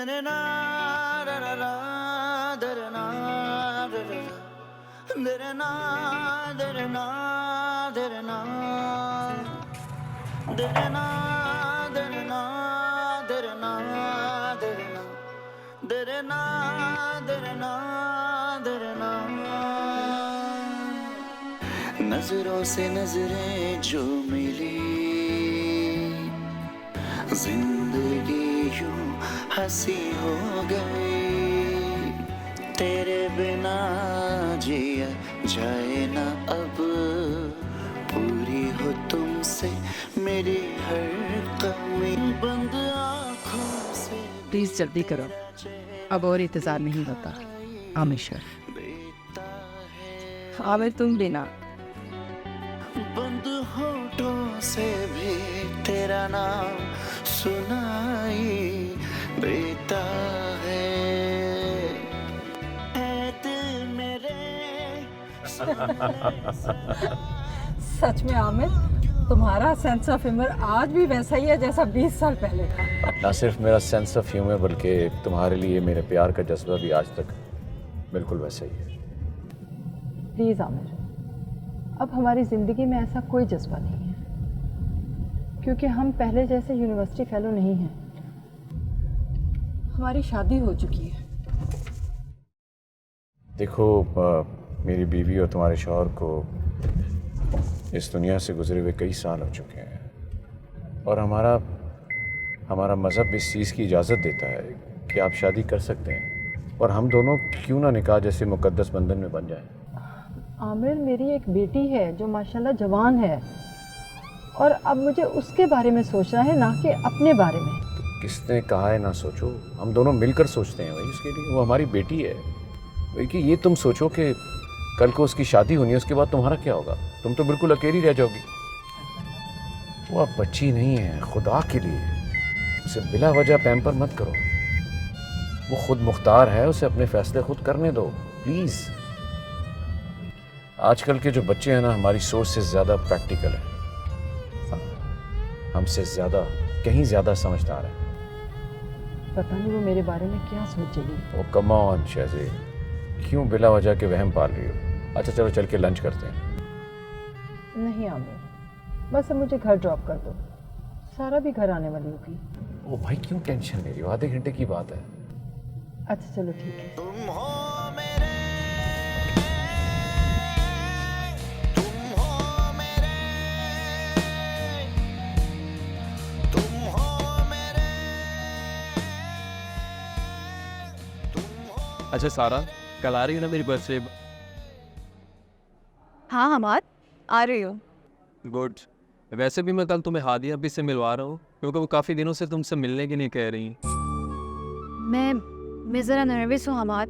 दरे ना दरे ना दरे ना दरे ना दरे ना दरे ना दरे ना दरे ना दरे ना दरे ना दरे ना दरे ना दरे ना नजरों से नजरें जो मिली जिंदगी यूं हंसी हो गई तेरे बिना जिया जाए ना अब पूरी हो तुमसे मेरी हर कमी बंद आँखों से प्लीज जल्दी करो, अब और इंतजार नहीं होता। आमिर आमिर तुम बिना बंद होठों से भी तेरा नाम सुनाई देता है दिल मेरे सच में आमिर, तुम्हारा सेंस ऑफ ह्यूमर आज भी वैसा ही है जैसा 20 साल पहले था। ना सिर्फ मेरा सेंस ऑफ ह्यूमर बल्कि तुम्हारे लिए मेरे प्यार का जज्बा भी आज तक बिल्कुल वैसा ही है। प्लीज आमिर, अब हमारी ज़िंदगी में ऐसा कोई जज्बा नहीं है, क्योंकि हम पहले जैसे यूनिवर्सिटी फेलो नहीं हैं। हमारी शादी हो चुकी है। देखो मेरी बीवी और तुम्हारे शौहर को इस दुनिया से गुजरे हुए कई साल हो चुके हैं और हमारा मज़हब इस चीज़ की इजाज़त देता है कि आप शादी कर सकते हैं और हम दोनों क्यों ना निकाह जैसे मुकद्दस बंधन में बन जाएं। आमिर, मेरी एक बेटी है जो माशाल्लाह जवान है और अब मुझे उसके बारे में सोचना है, ना कि अपने बारे में। तो किसने कहा है ना सोचो, हम दोनों मिलकर सोचते हैं भाई उसके लिए। वो हमारी बेटी है भाई। कि ये तुम सोचो कि कल को उसकी शादी होनी है, उसके बाद तुम्हारा क्या होगा? तुम तो बिल्कुल अकेली रह जाओगी। वो अब बच्ची नहीं है, खुदा के लिए उसे बिला वजह पैम्पर मत करो। वो खुद मुख्तार है, उसे अपने फैसले खुद करने दो प्लीज़। आजकल के जो बच्चे हैं ना, हमारी सोच से ज़्यादा प्रैक्टिकल है, हमसे ज़्यादा कहीं ज़्यादा समझदार है। पता नहीं वो मेरे बारे में क्या सोचेगी। ओ कम ऑन शहज़े, क्यों बिला वजह के वहम पाल रही हो? अच्छा चलो चल के लंच करते हैं। नहीं आमिर, बस अब मुझे घर ड्रॉप कर दो। सारा भी घर आने वाली होगी। ओ भाई क्यों टेंशन ले रही हो? आधे घंटे की बात है। अच्छा चलो ठीक है। तुम हो मेरे तुम हो मेरे तुम हो मेरे तुम हो। अच्छा सारा, कल आ रही है ना मेरी बर्थडे? हाँ हमाद, आ रही हूँ। गुड। वैसे भी मैं कल तुम्हें हादिया भी से मिलवा रहा हूँ, क्योंकि वो काफ़ी दिनों से तुमसे मिलने के लिए कह रही हैं। मैं ज़रा नर्वस हूँ हमाद,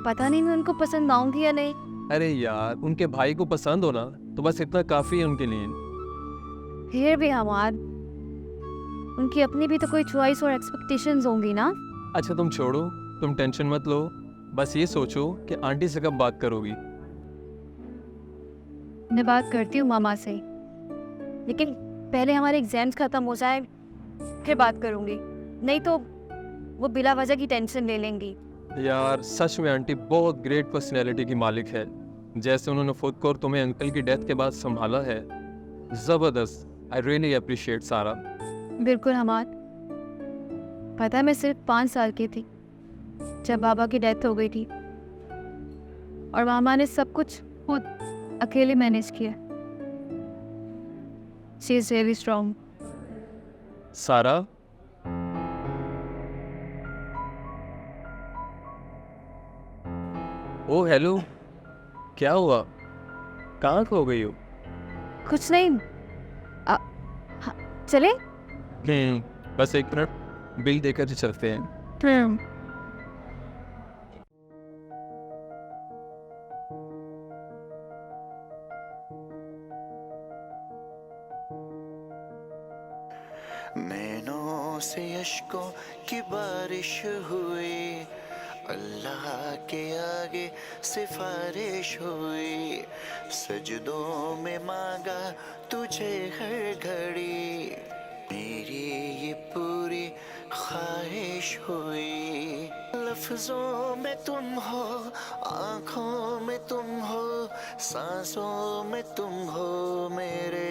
पता नहीं मैं उनको पसंद आऊँगी या नहीं। अरे यार, उनके भाई को पसंद हो ना तो बस इतना काफ़ी है उनके लिए। फिर भी हमाद, उनकी अपनी भी तो कोई चॉइस और एक्सपेक्टेशंस होंगी ना। अच्छा तुम छोड़ो, तुम टेंशन मत लो, बस ये सोचो कि आंटी से कब बात करोगी। मैं बात करती हूँ मामा से, लेकिन पहले हमारे एग्जाम्स ख़त्म हो जाए फिर बात करूँगी, नहीं तो वो बिला वजह की टेंशन ले लेंगी। यार सच में आंटी बहुत ग्रेट पर्सनैलिटी की मालिक है। जैसे उन्होंने खुद को और तुम्हें अंकल की डेथ के बाद संभाला है, ज़बरदस्त। आई रियली अप्रिशिएट सारा। बिल्कुल हमाद, पता है मैं सिर्फ 5 साल की थी जब बाबा की डेथ हो गई थी और मामा ने सब कुछ खुद अकेले मैनेज किया। She is really strong. सारा, ओ हेलो, क्या हुआ? कहाँ खो गई हो? कुछ नहीं, हाँ, चले। बस एक मिनट, बिल देकर ही चलते हैं। नैनों से अश्कों की बारिश हुई, अल्लाह के आगे सिफारिश हुई, सजदों में मांगा तुझे हर घड़ी, मेरी ये पूरी ख्वाहिश हुई। लफ्जों में तुम हो, आंखों में तुम हो, सांसों में तुम हो मेरे,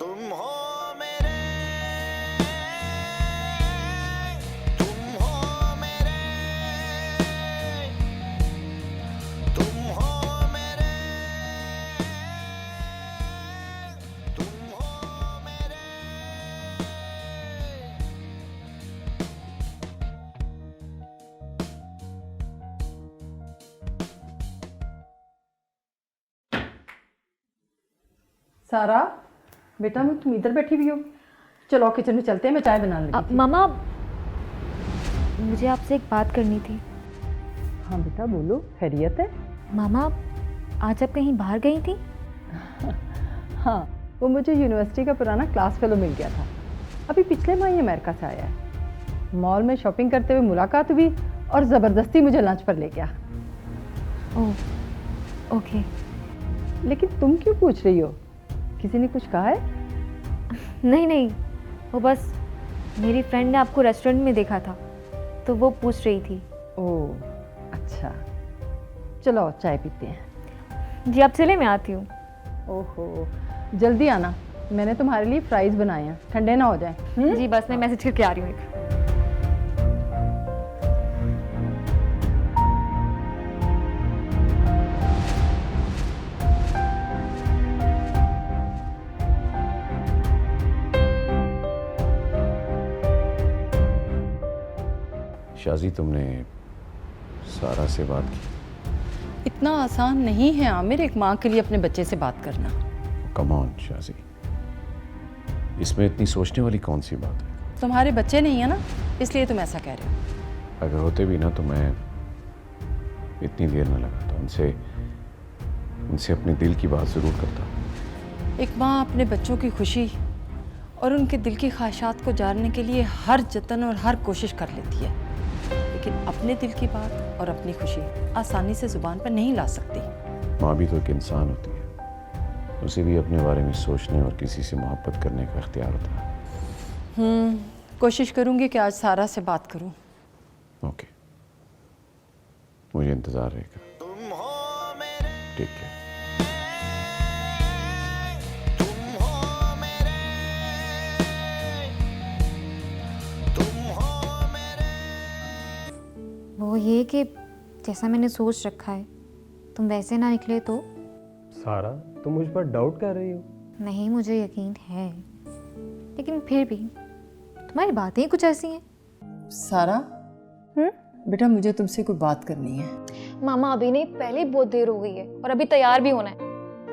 तुम हो मेरे, तुम हो मेरे, तुम हो मेरे, तुम हो मेरे। सारा बेटा, मैं तुम इधर बैठी हुई हो, चलो किचन में चलते हैं, मैं चाय बनाने लगी थी। मामा, मुझे आपसे एक बात करनी थी। हाँ बेटा बोलो, खैरियत है? मामा, आज आप कहीं बाहर गई थी? हाँ, वो मुझे यूनिवर्सिटी का पुराना क्लास फेलो मिल गया था, अभी पिछले माह ही अमेरिका से आया है। मॉल में शॉपिंग करते हुए मुलाकात हुई और ज़बरदस्ती मुझे लंच पर ले गया। ओह, ओके। लेकिन तुम क्यों पूछ रही हो, किसी ने कुछ कहा है? नहीं नहीं, वो बस मेरी फ्रेंड ने आपको रेस्टोरेंट में देखा था तो वो पूछ रही थी। ओह अच्छा, चलो चाय पीते हैं। जी आप चले, मैं आती हूँ। ओहो, जल्दी आना, मैंने तुम्हारे लिए फ्राइज़ बनाए हैं, ठंडे ना हो जाए। जी बस मैं मैसेज करके आ रही हूँ एक। शाजी, तुमने सारा से बात की? इतना आसान नहीं है आमिर एक माँ के लिए अपने बच्चे से बात करना। कम ऑन शाजी, इसमें इतनी सोचने वाली कौन सी बात है? तुम्हारे बच्चे नहीं है ना, इसलिए तुम ऐसा कह रहे हो। अगर होते भी ना तो मैं इतनी देर न लगाता, उनसे अपने दिल की बात ज़रूर करता। एक माँ अपने बच्चों की खुशी और उनके दिल की ख्वाहिशात को जानने के लिए हर जतन और हर कोशिश कर लेती है, लेकिन अपने दिल की बात और अपनी खुशी आसानी से ज़ुबान पर नहीं ला सकती। माँ भी तो एक इंसान होती है, उसे भी अपने बारे में सोचने और किसी से मोहब्बत करने का इख्तियार होता है। कोशिश करूँगी कि आज सारा से बात करूँ। ओके, मुझे इंतज़ार रहेगा। तुम हो मेरे, ठीक है। तुम हो मेरे, तुम हो मेरे। वो ये कि जैसा मैंने सोच रखा है तुम वैसे ना निकले तो? सारा, तुम मुझ पर डाउट कर रही हो? नहीं, मुझे यकीन है, लेकिन फिर भी तुम्हारी बातें ही कुछ ऐसी हैं। सारा, बेटा मुझे तुमसे कोई बात करनी है। मामा अभी नहीं, पहले ही बहुत देर हो गई है और अभी तैयार भी होना है।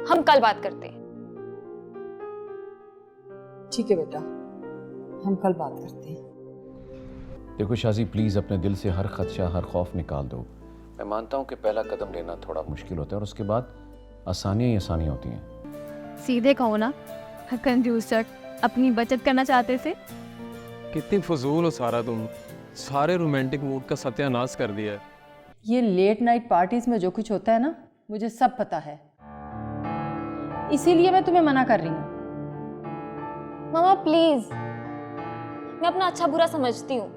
हम कल बात करते हैं। ठीक है बेटा, हम कल बात करते हैं। देखो शाजी, प्लीज़ अपने दिल से हर खदशा, हर खौफ निकाल दो। मैं मानता हूँ कि पहला कदम लेना थोड़ा मुश्किल होता है और उसके बाद आसानियाँ ही आसानियाँ होती हैं। सीधे कहो ना, कंजूस चट, अपनी बचत करना चाहते थे। कितनी फजूल हो सारा तुम, सारे रोमांटिक मूड का सत्यानाश कर दिया है। ये लेट नाइट पार्टीज में जो कुछ होता है ना, मुझे सब पता है, इसीलिए मैं तुम्हें मना कर रही हूँ। मामा प्लीज, मैं अपना अच्छा बुरा समझती हूँ।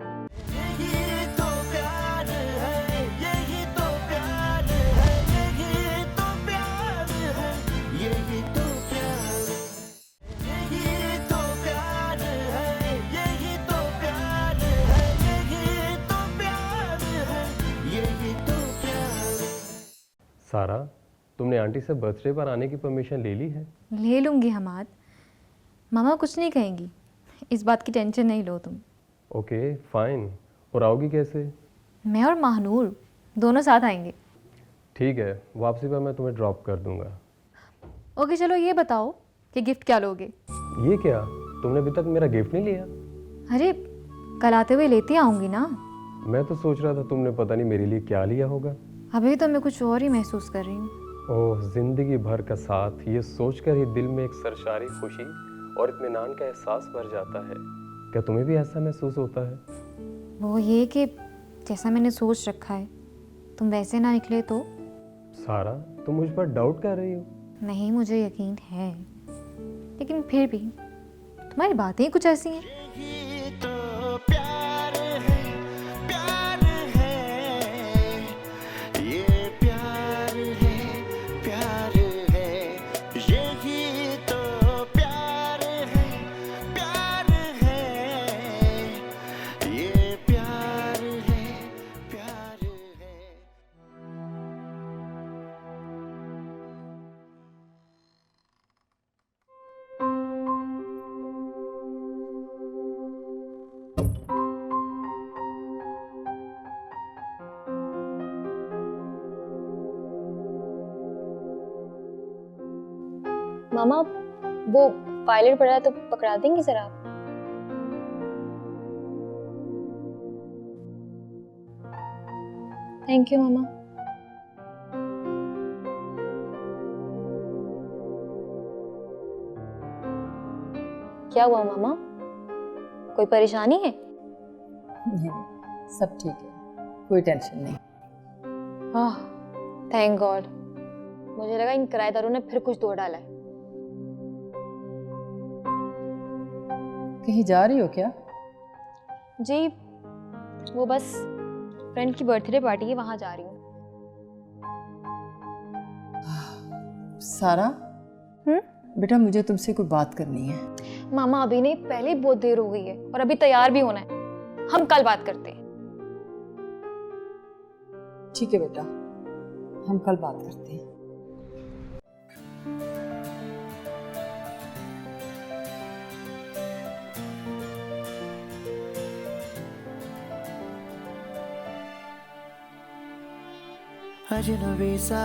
यही तो प्यार है, यही तो प्यार है, यही तो प्यार है, यही तो प्यार है, यही तो प्यार है, यही तो प्यार है, यही तो प्यार है, यही तो प्यार है। सारा, तुमने आंटी से बर्थडे पर आने की परमिशन ले ली है? ले लूँगी हमाद, मामा कुछ नहीं कहेंगी, इस बात की टेंशन नहीं लो तुम। Okay fine. और आओगी कैसे? मैं और महानूर दोनों साथ आएंगे। ठीक है, वापसी पर मैं तुम्हें ड्रॉप कर दूंगा। ओके चलो ये बताओ कि गिफ्ट क्या लोगे? ये क्या, तुमने अभी तक मेरा गिफ्ट नहीं लिया? अरे कल आते हुए लेती आऊँगी ना। मैं तो सोच रहा था तुमने पता नहीं मेरे लिए क्या लिया होगा। अभी तो मैं कुछ और ही महसूस कर रही हूँ। ओह, जिंदगी भर का साथ, ये सोचकर ही दिल में एक सरशारी खुशी और इत्मीनान का एहसास भर जाता है। क्या तुम्हें भी ऐसा महसूस होता है? वो ये कि जैसा मैंने सोच रखा है तुम वैसे ना निकले तो? सारा, तुम मुझ पर डाउट कर रही हो? नहीं, मुझे यकीन है, लेकिन फिर भी तुम्हारी बातें ही कुछ ऐसी हैं। यही तो प्यार मामा वो पायलट पड़ा है तो पकड़ा देंगी जरा आप? थैंक यू मामा। क्या हुआ मामा, कोई परेशानी है? नहीं, सब ठीक है, कोई टेंशन नहीं। आह, थैंक गॉड। मुझे लगा इन किराएदारों ने फिर कुछ तोड़ डाला है। कहीं जा रही हो क्या? जी, वो बस फ्रेंड की बर्थडे पार्टी है, वहां जा रही हूँ। सारा, बेटा मुझे तुमसे कोई बात करनी है। मामा अभी नहीं, पहले ही बहुत देर हो गई है और अभी तैयार भी होना है। हम कल बात करते हैं। ठीक है बेटा, हम कल बात करते हैं। अजनबी सा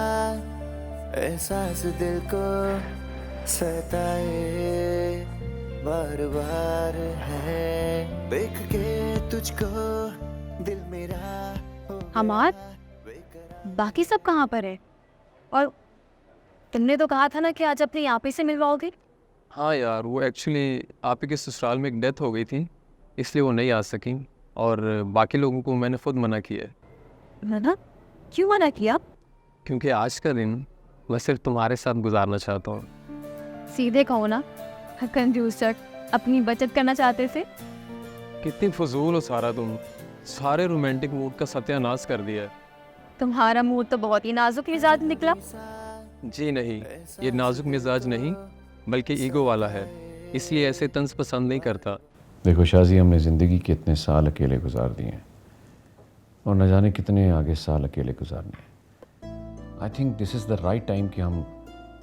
एहसास दिल को सताए बार बार है, देख के तुझको दिल मेरा हो हमार बाकी सब कहाँ पर है? और तुमने तो कहा था ना कि आज अपने यहाँ पे से मिलवाओगे। हाँ यार, वो एक्चुअली आप ही के ससुराल में एक डेथ हो गई थी, इसलिए वो नहीं आ सकी। और बाकी लोगों को मैंने खुद मना किया है। मना? क्यों मना किया? क्योंकि आज का दिन मैं सिर्फ तुम्हारे साथ गुजारना चाहता हूँ। सीधे कहो ना, कंजूस सर, अपनी बचत करना चाहते थे। कितनी फजूल हो सारा तुम, सारे रोमांटिक मूड का सत्यानाश कर दिया है। तुम्हारा मूड तो बहुत ही नाजुक मिजाज निकला। जी नहीं, ये नाजुक मिजाज नहीं बल्कि ईगो वाला है, इसलिए ऐसे तंज पसंद नहीं करता। देखो शाजी, हमने ज़िंदगी के इतने साल अकेले गुजार दिए हैं और न जाने कितने आगे साल अकेले गुजारने हैं। I think this is the right time कि हम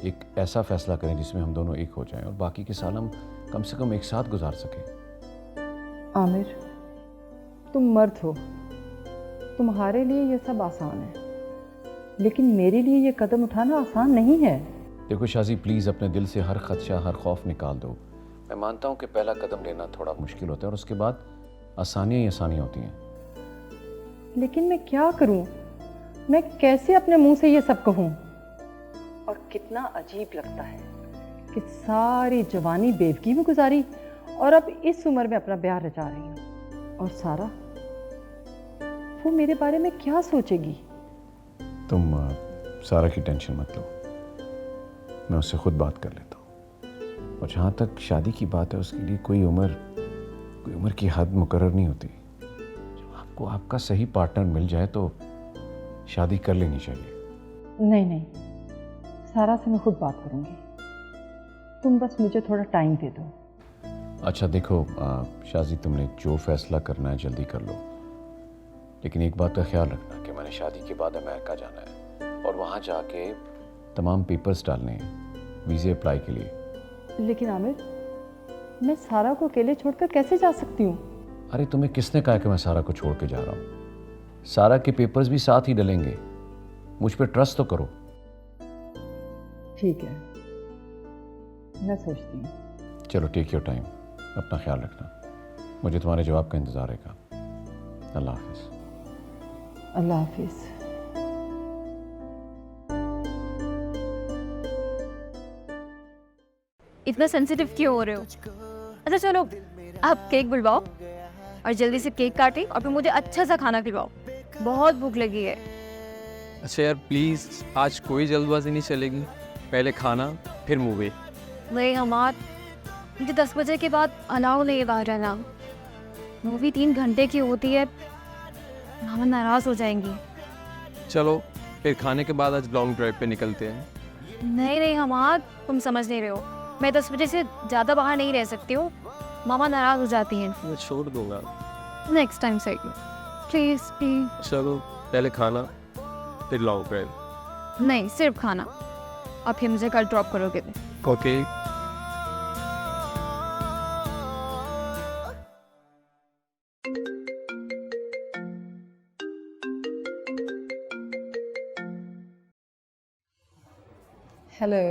एक ऐसा फ़ैसला करें जिसमें हम दोनों एक हो जाएं और बाकी के साल हम कम से कम एक साथ गुजार सकें। आमिर, तुम मर्द हो, तुम्हारे लिए ये सब आसान है, लेकिन मेरे लिए ये कदम उठाना आसान नहीं है। देखो शाजी, प्लीज़ अपने दिल से हर खदशा, हर खौफ निकाल दो। मैं मानता हूँ कि पहला कदम लेना थोड़ा मुश्किल होता है और उसके बाद आसानियाँ ही आसानियाँ होती हैं। लेकिन मैं क्या करूं? मैं कैसे अपने मुंह से ये सब कहूं? और कितना अजीब लगता है कि सारी जवानी बेवकी में गुजारी और अब इस उम्र में अपना ब्याह रचा रही हूं। और सारा, वो मेरे बारे में क्या सोचेगी? तुम सारा की टेंशन मत लो, मैं उससे खुद बात कर लेता हूँ। और जहाँ तक शादी की बात है, उसके लिए कोई उम्र की हद मुकर्रर नहीं होती। जब आपको आपका सही पार्टनर मिल जाए तो शादी कर लेनी चाहिए। नहीं, सारा से मैं खुद बात करूंगी, तुम बस मुझे थोड़ा टाइम दे दो। अच्छा देखो शाजी, तुमने जो फैसला करना है जल्दी कर लो, लेकिन एक बात का ख्याल रखना कि मैंने शादी के बाद अमेरिका जाना है और वहाँ जाके तमाम पेपर्स डालने हैं वीज़े अप्लाई के लिए। लेकिन आमिर, मैं सारा को अकेले छोड़कर कैसे जा सकती हूँ? अरे तुम्हें किसने कहा कि मैं सारा को छोड़ के जा रहा हूँ? सारा के पेपर्स भी साथ ही डलेंगे, मुझ पर ट्रस्ट तो करो। ठीक है, मैं सोचती हूँ। चलो, टेक योर टाइम, अपना ख्याल रखना। मुझे तुम्हारे जवाब का इंतज़ार रहेगा। अल्लाह हाफिज़। अल्लाह हाफिज़। इतना सेंसिटिव क्यों हो रहे हो? अच्छा चलो, आप केक बुलवाओ और जल्दी से केक काटें और फिर मुझे अच्छा सा खाना खिलवाओ, बहुत भूख लगी है। अच्छा यार प्लीज़, आज कोई जल्दबाजी नहीं चलेगी, पहले खाना फिर मूवी। नहीं हमार, मुझे 10 बजे के बाद अलाउ नहीं बाहर रहना। मूवी 3 घंटे की होती है, मामा नाराज़ हो जाएंगी। चलो फिर खाने के बाद आज लॉन्ग ड्राइव पे निकलते हैं। नहीं हमार, तुम समझ नहीं रहे हो। मैं 10 बजे से ज़्यादा बाहर नहीं रह सकती हूँ, मामा नाराज़ हो जाती हैं। मैं छोड़ दूंगा। नेक्स्ट टाइम सही, प्लीज़ प्लीज़। चलो पहले खाना फिर लॉन्ग ड्राइव। नहीं, सिर्फ खाना, और फिर मुझे कल ड्रॉप करोगे। ओके। हेलो।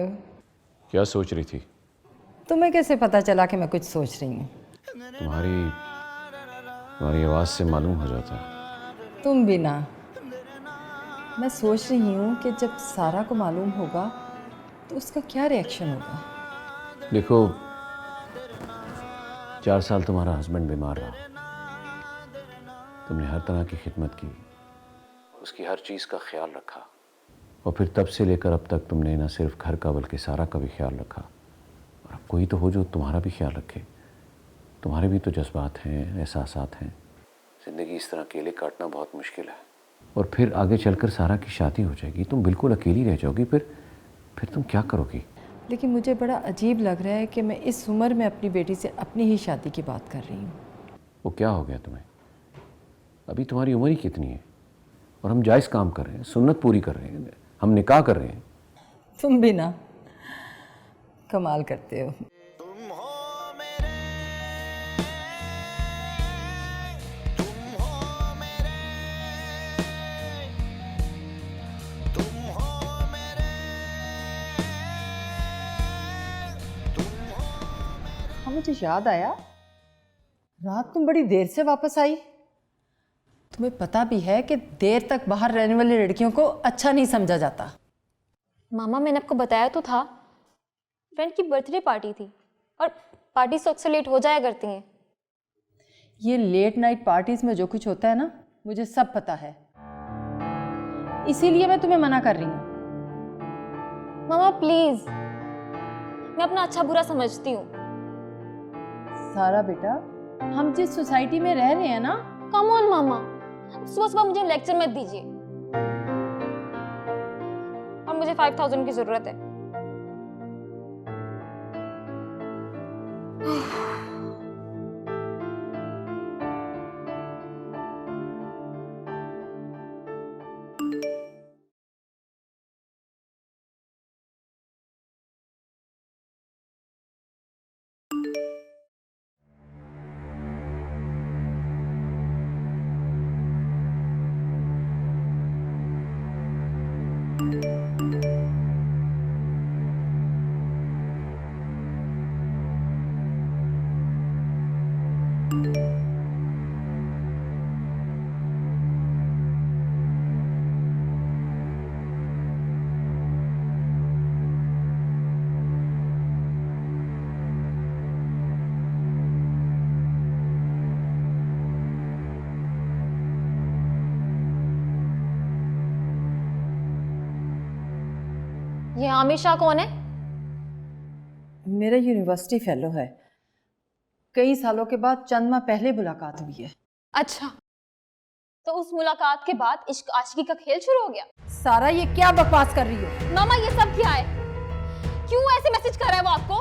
क्या सोच रही थी? तुम्हें कैसे पता चला कि मैं कुछ सोच रही हूँ? तुम्हारी आवाज़ से मालूम हो जाता है। तुम भी ना। मैं सोच रही हूँ कि जब सारा को मालूम होगा तो उसका क्या रिएक्शन होगा। देखो, 4 साल तुम्हारा हस्बैंड बीमार रहा, तुमने हर तरह की खिदमत की, उसकी हर चीज़ का ख्याल रखा, और फिर तब से लेकर अब तक तुमने न सिर्फ घर का बल्कि सारा का भी ख्याल रखा। और अब कोई तो हो जो तुम्हारा भी ख्याल रखे। तुम्हारे भी तो जज्बात हैं, एहसासात हैं। ज़िंदगी इस तरह अकेले काटना बहुत मुश्किल है। और फिर आगे चलकर सारा की शादी हो जाएगी, तुम बिल्कुल अकेली रह जाओगी, फिर तुम क्या करोगी? लेकिन मुझे बड़ा अजीब लग रहा है कि मैं इस उम्र में अपनी बेटी से अपनी ही शादी की बात कर रही हूँ। वो क्या हो गया तुम्हें? अभी तुम्हारी उम्र ही कितनी है, और हम जायज़ काम कर रहे हैं, सुन्नत पूरी कर रहे हैं, हम निकाह कर रहे हैं। तुम भी ना कमाल करते हो। हाँ, मुझे याद आया, रात तुम बड़ी देर से वापस आई। तुम्हें पता भी है कि देर तक बाहर रहने वाली लड़कियों को अच्छा नहीं समझा जाता। मामा मैंने आपको बताया तो था, फ्रेंड की बर्थडे पार्टी थी और पार्टी से अक्सर लेट हो जाया करती हैं। ये लेट नाइट पार्टीज में जो कुछ होता है ना, मुझे सब पता है, इसीलिए मैं तुम्हें मना कर रही हूँ। मामा प्लीज, मैं अपना अच्छा बुरा समझती हूँ। सारा बेटा, हम जिस सोसाइटी में रह रहे हैं ना। कम ऑन मामा, सुबह सुबह मुझे लेक्चर मत दीजिए, और मुझे 5000 की जरूरत है। ये आमिर शाह कौन है? मेरा यूनिवर्सिटी फेलो है, कई सालों के बाद चंद माह पहले मुलाकात हुई है। अच्छा, तो उस मुलाकात के बाद इश्क आशिकी का खेल शुरू हो गया? सारा, ये क्या बकवास कर रही हो? मामा ये सब क्या है? क्यों ऐसे मैसेज कर रहा है वो आपको?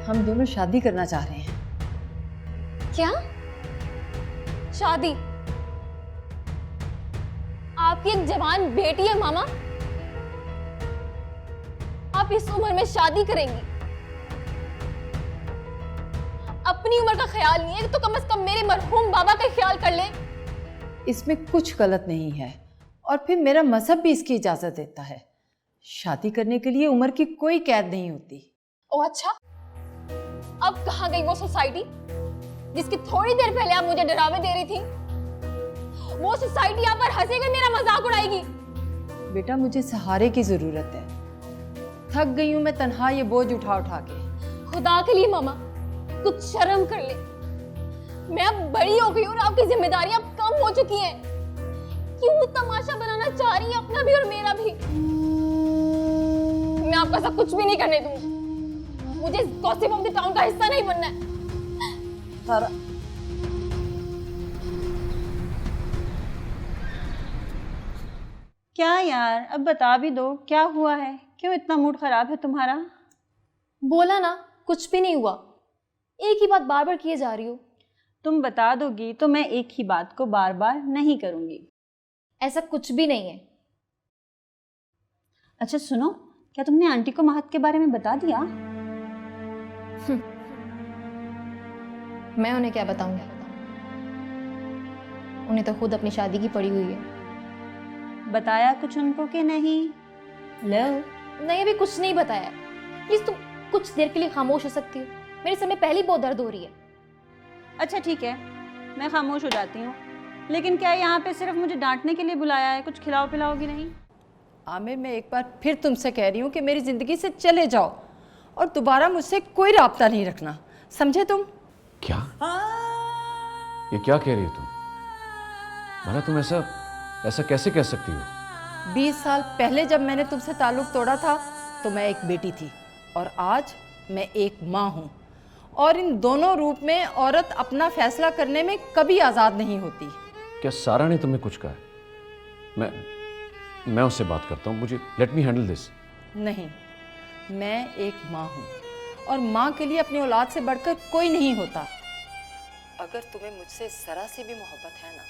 हम दोनों शादी करना चाह रहे हैं। क्या शादी? आपकी एक जवान बेटी है मामा, आप इस उम्र में शादी करेंगी? अपनी उम्र का ख्याल नहीं है तो कम से कम मेरे मरहूम बाबा का ख्याल कर ले। इसमें कुछ गलत नहीं है, और फिर मेरा मजहब भी इसकी इजाजत देता है। शादी करने के लिए उम्र की कोई कैद नहीं होती। ओह अच्छा, अब कहाँ गई वो सोसाइटी जिसकी थोड़ी देर पहले आप मुझे डरावे दे रही थी? वो सोसाइटी आप पर हंसेगी, मेरा मजाक उड़ाएगी। बेटा, मुझे सहारे की जरूरत है, थक गई हूं मैं तन्हा ये बोझ उठा उठा के। खुदा के लिए मामा कुछ शर्म कर ले, मैं अब बड़ी हो गई हूँ और आपकी जिम्मेदारियां अब कम हो चुकी हैं। क्यों तमाशा बनाना चाह रही है अपना भी और मेरा भी? मैं आपका सब कुछ भी नहीं करने दूंगी। मुझे इस गॉसिप ऑफ द टाउन का हिस्सा नहीं बनना है। सारा, क्या यार, अब बता भी दो क्या हुआ है, क्यों इतना मूड खराब है तुम्हारा? बोला ना कुछ भी नहीं हुआ, एक ही बात बार बार किए जा रही हो। तुम बता दोगी तो मैं एक ही बात को बार बार नहीं करूंगी। ऐसा कुछ भी नहीं है। अच्छा सुनो, क्या तुमने आंटी को महक के बारे में बता दिया? मैं उन्हें क्या बताऊंगी, उन्हें तो खुद अपनी शादी की पड़ी हुई है। बताया कुछ उनको कि नहीं? लो। नहीं, अभी कुछ नहीं बताया। प्लीज तुम कुछ देर के लिए खामोश हो सकती हो? मेरे सर में पहले ही बहुत दर्द हो रही है। अच्छा ठीक है, मैं खामोश हो जाती हूँ, लेकिन क्या यहाँ पे सिर्फ मुझे डांटने के लिए बुलाया है? कुछ खिलाओ पिलाओगी नहीं? आमिर, मैं एक बार फिर तुमसे कह रही हूँ कि मेरी ज़िंदगी से चले जाओ और दोबारा मुझसे कोई राब्ता नहीं रखना, समझे तुम? क्या? ये क्या कह रही हो तुम? भला तुम ऐसा कैसे कह सकती हो? 20 साल पहले जब मैंने तुमसे ताल्लुक़ तोड़ा था तो मैं एक बेटी थी और आज मैं एक माँ हूँ, और इन दोनों रूप में औरत अपना फैसला करने में कभी आज़ाद नहीं होती। क्या सारा ने तुम्हें कुछ कहा है? मैं उससे बात करता हूँ, मुझे लेट मी हैंडल दिस। नहीं, मैं एक माँ हूँ और माँ के लिए अपनी औलाद से बढ़कर कोई नहीं होता। अगर तुम्हें मुझसे ज़रा सी भी मोहब्बत है ना,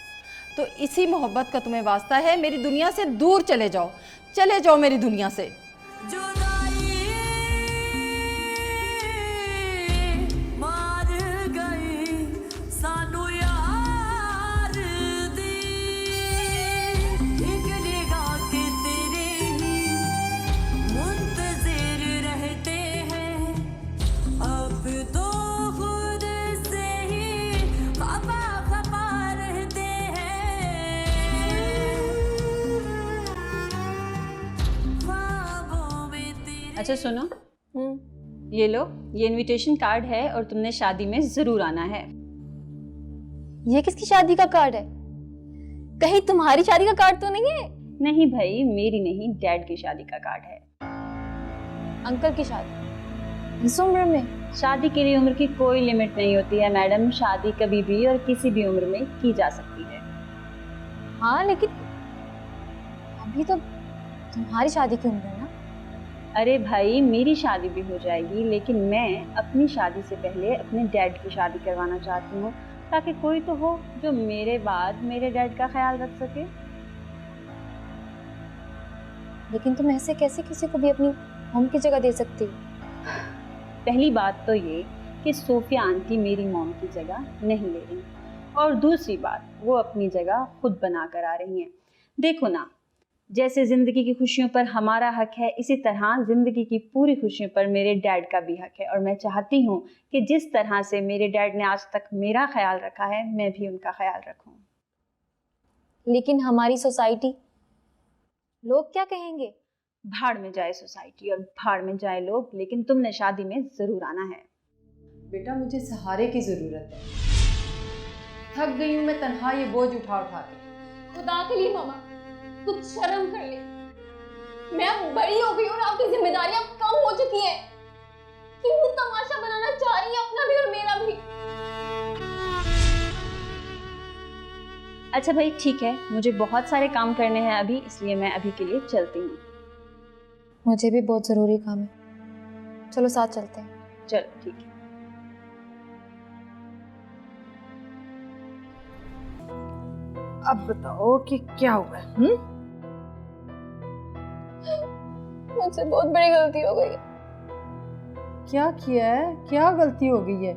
तो इसी मोहब्बत का तुम्हें वास्ता है, मेरी दुनिया से दूर चले जाओ मेरी दुनिया से। अच्छा सुनो, ये लो, ये इनविटेशन कार्ड है और तुमने शादी में जरूर आना है। ये किसकी शादी का कार्ड है? कहीं तुम्हारी शादी का कार्ड तो नहीं है? नहीं भाई, मेरी नहीं, डैड की शादी का कार्ड है। अंकल की शादी इस उम्र में? शादी के लिए उम्र की कोई लिमिट नहीं होती है मैडम, शादी कभी भी और किसी भी उम्र में की जा सकती है। हाँ, लेकिन अभी तो तुम्हारी शादी की उम्र है ना? अरे भाई, मेरी शादी भी हो जाएगी, लेकिन मैं अपनी शादी से पहले अपने डैड की शादी करवाना चाहती हूँ, ताकि कोई तो हो जो मेरे बाद मेरे डैड का ख्याल रख सके। लेकिन तुम ऐसे कैसे किसी को भी अपनी मॉम की जगह दे सकती हो? पहली बात तो ये कि सोफिया आंटी मेरी मॉम की जगह नहीं ले रही, और दूसरी बात, वो अपनी जगह खुद बना कर आ रही हैं। देखो ना, जैसे जिंदगी की खुशियों पर हमारा हक है, इसी तरह जिंदगी की पूरी खुशियों पर मेरे डैड का भी हक है, और मैं चाहती हूँ कि जिस तरह से मेरे डैड ने आज तक मेरा ख्याल रखा है, मैं भी उनका ख्याल रखूं। लेकिन हमारी सोसाइटी, लोग क्या कहेंगे? भाड़ में जाए सोसाइटी और भाड़ में जाए लोग, लेकिन तुमने शादी में जरूर आना है। बेटा, मुझे सहारे की ज़रूरत है, थक गई हूँ मैं तन्हा ये बोझ उठा के। खुदा के लिए मामा, कुछ शर्म कर ले। मैं अब बड़ी हो गई हूँ और आपकी जिम्मेदारियां कम हो चुकी हैं। क्यों तमाशा बनाना चाह रही है अपना भी और मेरा भी? अच्छा भाई ठीक है, मुझे बहुत सारे काम करने हैं अभी, इसलिए मैं अभी के लिए चलती हूँ। मुझे भी बहुत जरूरी काम है, चलो साथ चलते हैं। चलो ठीक है। अब बताओ कि क्या हुआ? मुझसे बहुत बड़ी गलती हो गई है। क्या किया है? क्या गलती हो गई है?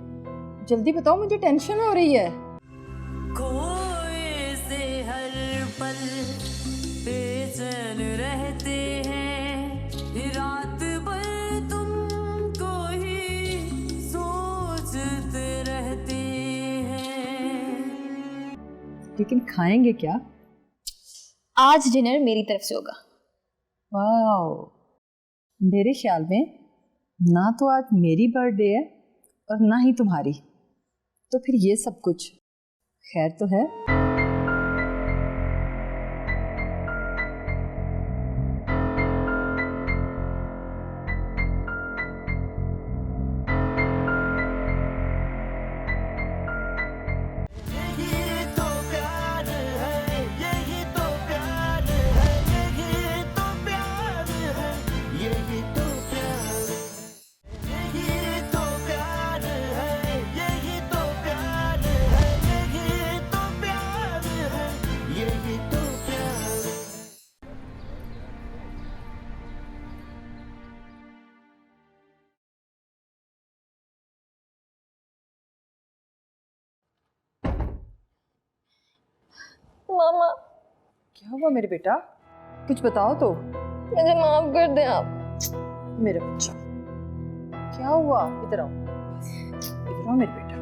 जल्दी बताओ, मुझे टेंशन हो रही है। खोए से हर पल बेचैन रहते हैं, रात भर तुमको ही सोचते रहते हैं। लेकिन खाएंगे क्या? आज डिनर मेरी तरफ से होगा। वाओ, मेरे ख्याल में ना तो आज मेरी बर्थडे है और ना ही तुम्हारी, तो फिर ये सब कुछ खैर तो है। यही तो प्यार है, यही तो प्यार है, यही तो प्यार है, यही तो प्यार है, यही तो प्यार है, यही तो प्यार है, यही तो प्यार है, यही तो प्यार है। मामा, क्या हुआ मेरे बेटा? कुछ बताओ तो। मुझे माफ कर दें आप। मेरे बच्चा, क्या हुआ? इधर आओ, इधर आओ मेरे बेटा।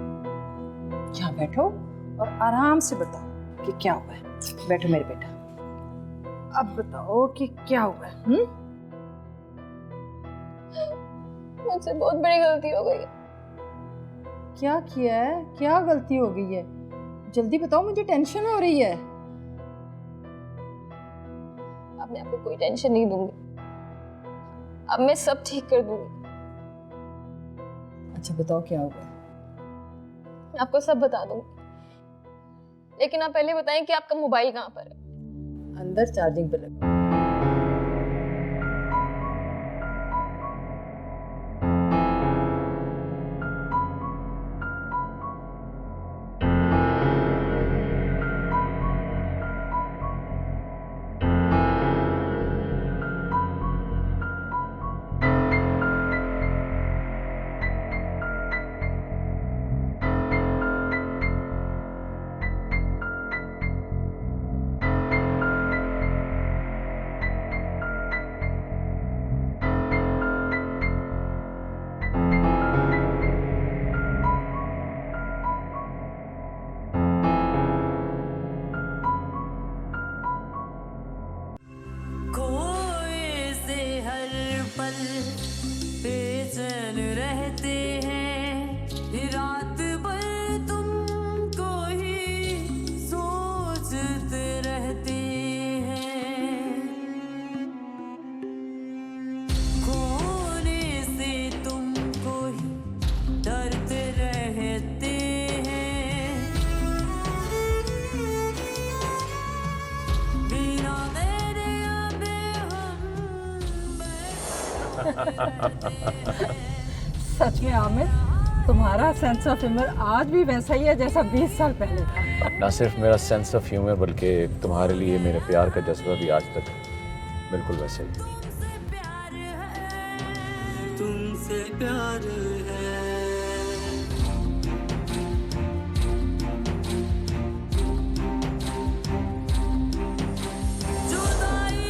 यहाँ बैठो और आराम से बताओ कि क्या हुआ है। बैठो मेरे बेटा, अब बताओ कि क्या हुआ है। मुझसे बहुत बड़ी गलती हो गई। क्या किया है? क्या गलती हो गई है? जल्दी बताओ, मुझे टेंशन हो रही है। अब मैं आपको कोई टेंशन नहीं दूंगी। अब मैं सब ठीक कर दूंगी। अच्छा बताओ क्या हुआ? मैं आपको सब बता दूंगी, लेकिन आप पहले बताएं कि आपका मोबाइल कहाँ पर है। अंदर चार्जिंग पे लगा। खोए से हर पल बेचैन रहते हैं, रात भर तुमको ही सोचते रहते हैं। खोने से तुमको ही डरते रहते हैं, बिना तेरे अबे सच में आमिर, तुम्हारा सेंस ऑफ ह्यूमर आज भी वैसा ही है जैसा 20 साल पहले था। ना सिर्फ मेरा सेंस ऑफ ह्यूमर बल्कि तुम्हारे लिए मेरे प्यार का जज्बा भी आज तक बिल्कुल वैसे ही है। तुमसे प्यार है। जुदाई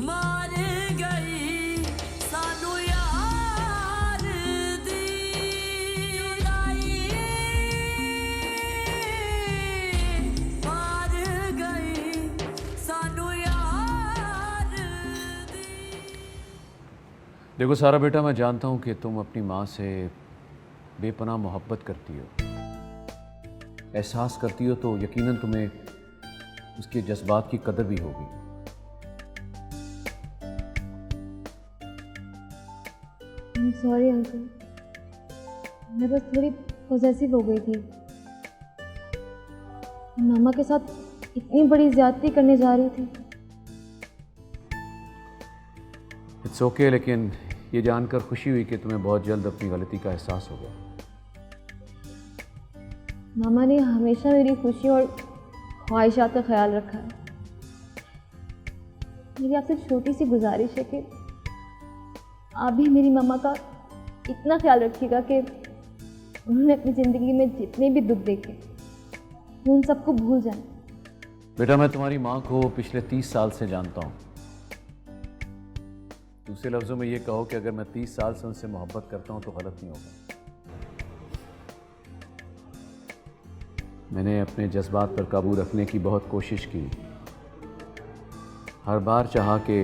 मार गई सानू यार दी, जुदाई मार गई सानू यार दी। देखो सारा बेटा, मैं जानता हूँ कि तुम अपनी माँ से बेपनाह मोहब्बत करती हो, एहसास करती हो, तो यकीनन तुम्हें उसके जज्बात की कदर भी होगी। सॉरी अंकल, मैं बस थोड़ी पॉसेसिव हो गई थी। मामा के साथ इतनी बड़ी ज्यादती करने जा रही थी। इट्स ओके, लेकिन ये जानकर खुशी हुई कि तुम्हें बहुत जल्द अपनी गलती का एहसास होगा। मामा ने हमेशा मेरी खुशी और ख्वाहिशात का ख्याल रखा है। मेरी आपसे छोटी सी गुजारिश है कि आप भी मेरी मामा का इतना ख्याल रखिएगा कि उन्होंने अपनी ज़िंदगी में जितने भी दुख देखे वो उन सबको भूल जाएं। बेटा, मैं तुम्हारी माँ को पिछले 30 साल से जानता हूँ। दूसरे लफ्ज़ों में ये कहो कि अगर मैं 30 साल से उनसे मोहब्बत करता हूँ तो गलत नहीं होगा। मैंने अपने जज्बात पर काबू रखने की बहुत कोशिश की, हर बार चाहा कि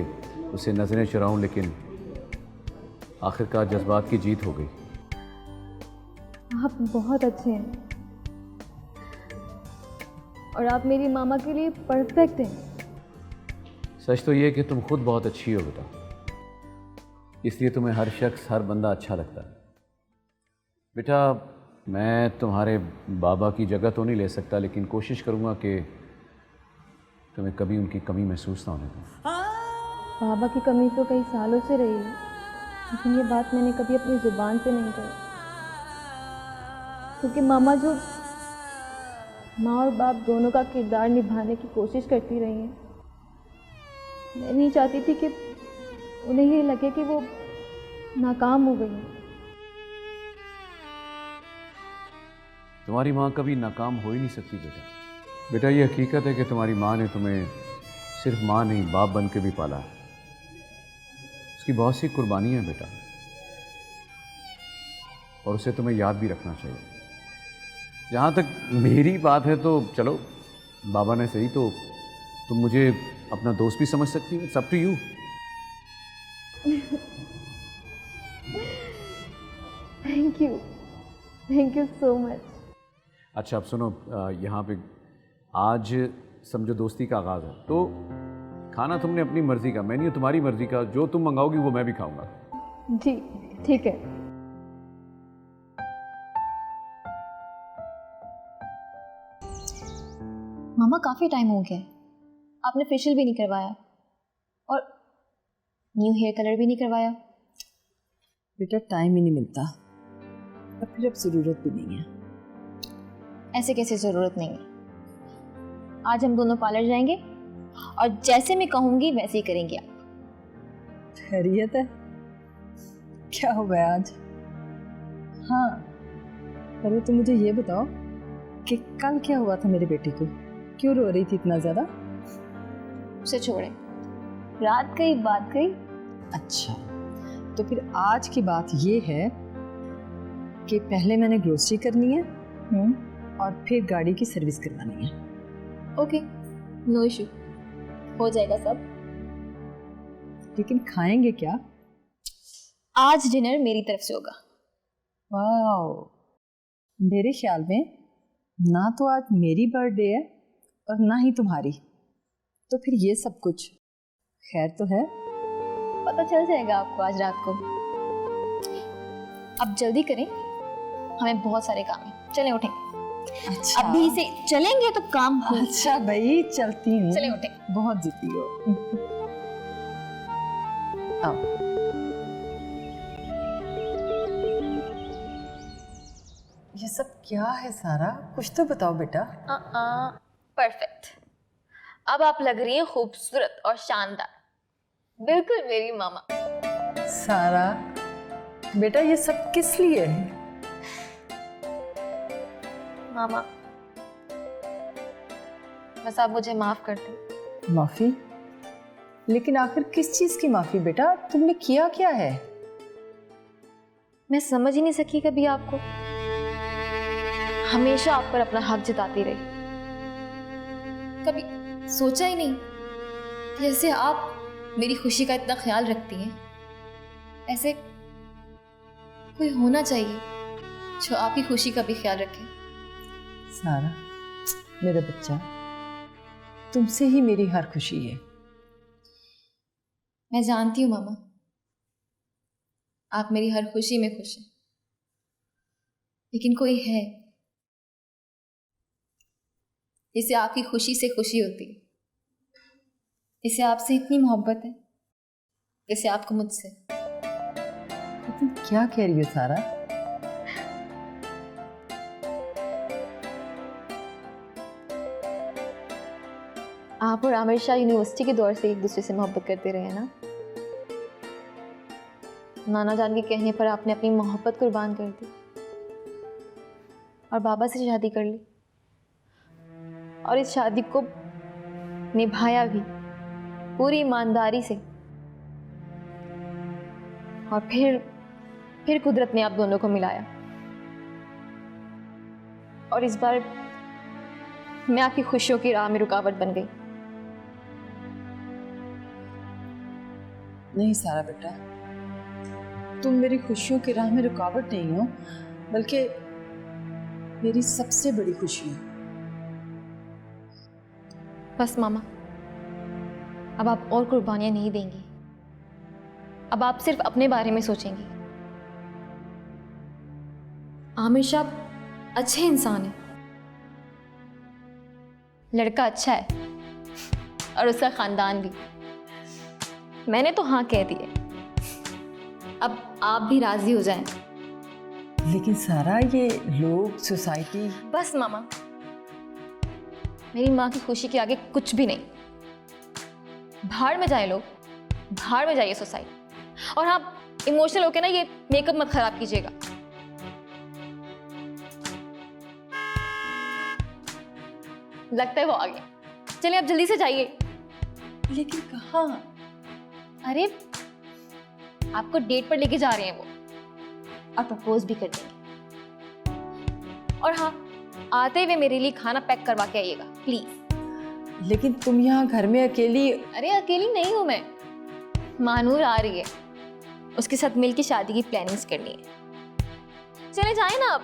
उसे नज़रें चुराऊं, लेकिन आखिरकार जज्बात की जीत हो गई। आप बहुत अच्छे हैं और आप मेरी मामा के लिए परफेक्ट हैं। सच तो ये कि तुम खुद बहुत अच्छी हो बेटा, इसलिए तुम्हें हर शख्स, हर बंदा अच्छा लगता है। बेटा, मैं तुम्हारे बाबा की जगह तो नहीं ले सकता, लेकिन कोशिश करूँगा कि तुम्हें कभी उनकी कमी महसूस ना होने दूँ। बाबा की कमी तो कई सालों से रही है, लेकिन ये बात मैंने कभी अपनी ज़ुबान से नहीं कही, क्योंकि मामा जो माँ और बाप दोनों का किरदार निभाने की कोशिश करती रही हैं, मैं नहीं चाहती थी कि उन्हें ये लगे कि वो नाकाम हो गई हैं। तुम्हारी माँ कभी नाकाम हो ही नहीं सकती बेटा। बेटा, ये हकीकत है कि तुम्हारी माँ ने तुम्हें सिर्फ माँ नहीं बाप बन के भी पाला है। उसकी बहुत सी कुर्बानी है बेटा, और उसे तुम्हें याद भी रखना चाहिए। जहाँ तक मेरी बात है तो चलो, बाबा ने सही तो तुम मुझे अपना दोस्त भी समझ सकती हो। It's up to you. Thank you so much. अच्छा अब सुनो, यहाँ पे आज समझो दोस्ती का आगाज़ है, तो खाना तुमने अपनी मर्ज़ी का, मेन्यू तुम्हारी मर्ज़ी का, जो तुम मंगाओगी वो मैं भी खाऊंगा। जी ठीक है। मामा काफ़ी टाइम हो गया है, आपने फेशियल भी नहीं करवाया और न्यू हेयर कलर भी नहीं करवाया। बेटा टाइम ही नहीं मिलता, और फिर अब ज़रूरत भी नहीं है। ऐसे कैसे ज़रूरत नहीं है? आज हम दोनों पार्लर जाएंगे और जैसे मैं कहूँगी वैसे ही करेंगे आप। खैरियत है? क्या हो गया आज? हाँ, पहले तो मुझे ये बताओ कि कल क्या हुआ था मेरी बेटी को? क्यों रो रही थी इतना ज़्यादा? उसे छोड़े, रात गई बात गई। अच्छा, तो फिर आज की बात ये है कि पहले मैंने ग्रोसरी करनी है और फिर गाड़ी की सर्विस करवानी है। ओके, नो इशू, हो जाएगा सब। लेकिन खाएंगे क्या? आज डिनर मेरी तरफ से होगा। वाओ, मेरे ख्याल में ना तो आज मेरी बर्थडे है और ना ही तुम्हारी, तो फिर ये सब कुछ खैर तो है। पता चल जाएगा आपको आज रात को। अब जल्दी करें, हमें बहुत सारे काम हैं। चलें उठें। अच्छा, अभी से चलेंगे तो काम हो। अच्छा भाई, चलती हूँ। चलें उठें। बहुत जिद्दी हो। आओ। ये सब क्या है सारा? कुछ तो बताओ बेटा। परफेक्ट। अब आप लग रही हैं खूबसूरत और शानदार, बिल्कुल मेरी मामा। सारा बेटा, ये सब किस लिए है? मामा, बस आप मुझे माफ कर दें। माफी? लेकिन आखिर किस चीज की माफी बेटा? तुमने किया क्या है? मैं समझ ही नहीं सकी कभी आपको, हमेशा आप पर अपना हक जताती रही। कभी सोचा ही नहीं कि जैसे आप मेरी खुशी का इतना ख्याल रखती हैं, ऐसे कोई होना चाहिए जो आपकी खुशी का भी ख्याल रखे। सारा मेरा बच्चा, तुमसे ही मेरी हर खुशी है। मैं जानती हूँ मामा, आप मेरी हर खुशी में खुश हैं, लेकिन कोई है जिसे आपकी खुशी से खुशी होती है, जिसे आपसे इतनी मोहब्बत है जैसे आपको मुझसे। तुम क्या कह रही हो सारा? आप और आमिर शाह यूनिवर्सिटी के दौर से एक दूसरे से मोहब्बत करते रहे हैं ना? नाना जान के कहने पर आपने अपनी मोहब्बत कुर्बान कर दी और बाबा से शादी कर ली, और इस शादी को निभाया भी पूरी ईमानदारी से। और फिर कुदरत ने आप दोनों को मिलाया, और इस बार मैं आपकी खुशियों की राह में रुकावट बन गई। नहीं सारा बेटा, तुम मेरी खुशियों की राह में रुकावट नहीं हो, बल्कि मेरी सबसे बड़ी खुशी हो। बस मामा, अब आप और कुर्बानियां नहीं देंगी। अब आप सिर्फ अपने बारे में सोचेंगी। आमिर शाह अच्छे इंसान है, लड़का अच्छा है, और उसका खानदान भी। मैंने तो हाँ कह दी है, अब आप भी राजी हो जाएं। लेकिन सारा, ये लोग, सोसाइटी। बस मामा, मेरी माँ की खुशी के आगे कुछ भी नहीं। भाड़ में जाए लोग, भाड़ में जाइए सोसाइटी। और हाँ, इमोशनल होके ना ये मेकअप मत खराब कीजिएगा। लगता है वो आ गया। चलिए आप जल्दी से जाइए। लेकिन कहाँ? अरे आपको डेट पर लेके जा रहे हैं वो, और प्रपोज भी कर देंगे। और हाँ, आते हुए मेरे लिए खाना पैक करवा के आइएगा प्लीज। लेकिन तुम यहाँ घर में अकेली। अरे अकेली नहीं हूँ मैं, मानूर आ रही है, उसके साथ मिलके शादी की प्लानिंग्स करनी है। चले जाए ना आप।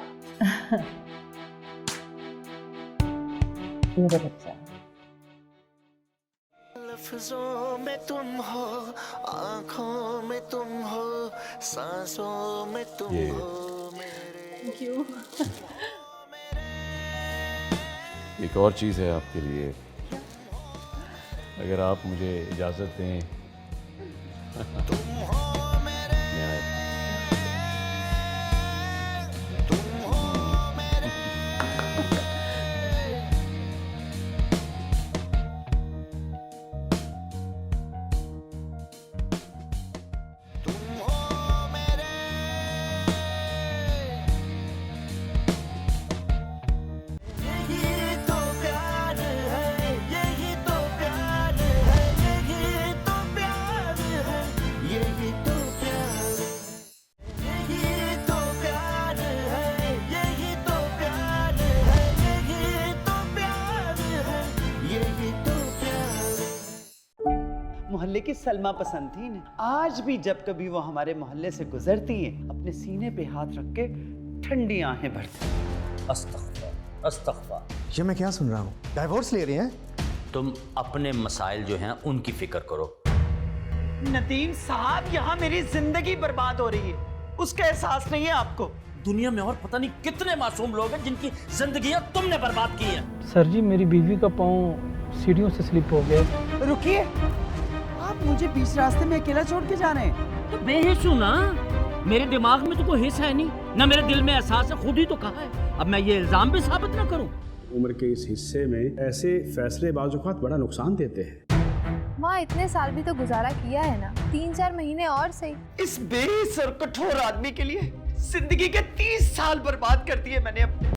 मेरा बच्चा। लफ्जों में तुम हो, आंखों में तुम हो, सांसों में तुम हो मेरे। क्यों? एक और चीज़ है आपके लिए, अगर आप मुझे इजाज़त दें। मैं आया। यही तो प्यार है, यही तो प्यार है, यही तो प्यार है, यही तो प्यार है, यही तो प्यार है, यही तो प्यार है, यही तो प्यार है, यही तो प्यार है। मोहल्ले की सलमा पसंद थी इन्हें। आज भी जब कभी वो हमारे मोहल्ले से गुजरती हैं, अपने सीने पे हाथ रख के ठंडी आहें भरती। अस्तगफुर। ये मैं क्या सुन रहा हूँ? डाइवोर्स ले रहे हैं? तुम अपने मसाइल जो हैं उनकी फिक्र करो। नदीम साहब, यहाँ मेरी जिंदगी बर्बाद हो रही है, उसका एहसास नहीं है आपको? दुनिया में और पता नहीं कितने मासूम लोग हैं जिनकी जिंदगियां तुमने बर्बाद की हैं। सर जी, मेरी बीवी का पाँव सीढ़ियों से स्लिप हो गया। रुकिए, आप मुझे बीच रास्ते में अकेला छोड़ के जा रहे हैं? तो बेहिस हूं ना, मेरे दिमाग में तो कोई हिस्स है नहीं, ना मेरे दिल में एहसास है, खुद ही तो कहा है। अब मैं ये इल्जाम भी साबित ना करूं। उम्र के इस हिस्से में ऐसे फैसले बाज़-औक़ात बड़ा नुकसान देते हैं। माँ, इतने साल भी तो गुजारा किया है ना, 3-4 महीने और सही। इस बेहिस और कठोर आदमी के लिए जिंदगी के 30 साल बर्बाद कर दिए मैंने अपने।